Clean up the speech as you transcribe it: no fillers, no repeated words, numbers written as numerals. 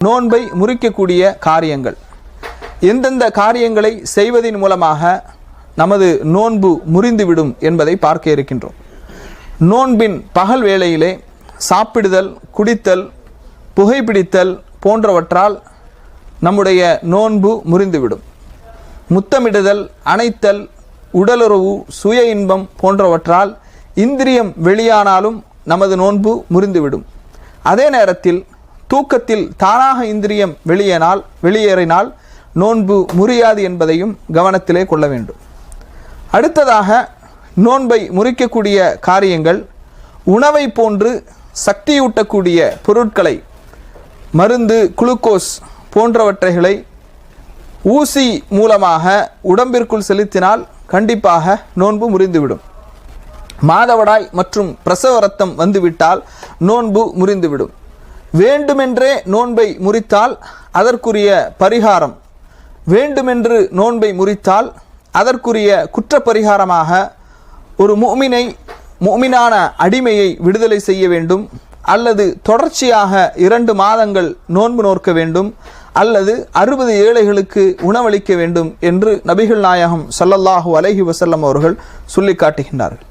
நோன்பை முறிக்கக்கூடிய காரியங்கள், எந்தெந்த காரியங்களை செய்வதன் மூலமாக நமது நோன்பு முறிந்துவிடும் என்பதை பார்க்க இருக்கின்றோம். நோன்பின் பகல் வேளையிலே சாப்பிடுதல், குடித்தல், புகைப்பிடித்தல் போன்றவற்றால் நம்முடைய நோன்பு முறிந்துவிடும். முத்தமிடுதல், அணைத்தல், உடலுறவு, சுய இன்பம் போன்றவற்றால் இந்திரியம் வெளியானாலும் நமது நோன்பு முறிந்துவிடும். அதே நேரத்தில் தூக்கத்தில் தானாக இந்திரியம் வெளியேறினால் நோன்பு முறியாது என்பதையும் கவனத்திலே கொள்ள வேண்டும். அடுத்ததாக நோன்பை முறிக்கக்கூடிய காரியங்கள், உணவை போன்று சக்தியூட்டக்கூடிய பொருட்களை, மருந்து, குளுக்கோஸ் போன்றவற்றைகளை ஊசி மூலமாக உடம்பிற்குள் செலுத்தினால் கண்டிப்பாக நோன்பு முறிந்துவிடும். மாதவிடாய் மற்றும் பிரசவ ரத்தம் வந்துவிட்டால் நோன்பு முறிந்துவிடும். வேண்டுமென்றே நோன்பை முறித்தால் அதற்குரிய பரிகாரம், வேண்டுமென்று நோன்பை முறித்தால் அதற்குரிய குற்ற பரிகாரமாக ஒரு முஃமினான அடிமையை விடுதலை செய்ய வேண்டும், அல்லது தொடர்ச்சியாக 2 மாதங்கள் நோன்பு நோக்க வேண்டும், அல்லது 60 ஏழைகளுக்கு உணவளிக்க வேண்டும் என்று நபிகள் நாயகம் ஸல்லல்லாஹு அலைஹி வஸல்லம் அவர்கள் சொல்லி காட்டுகின்றார்கள்.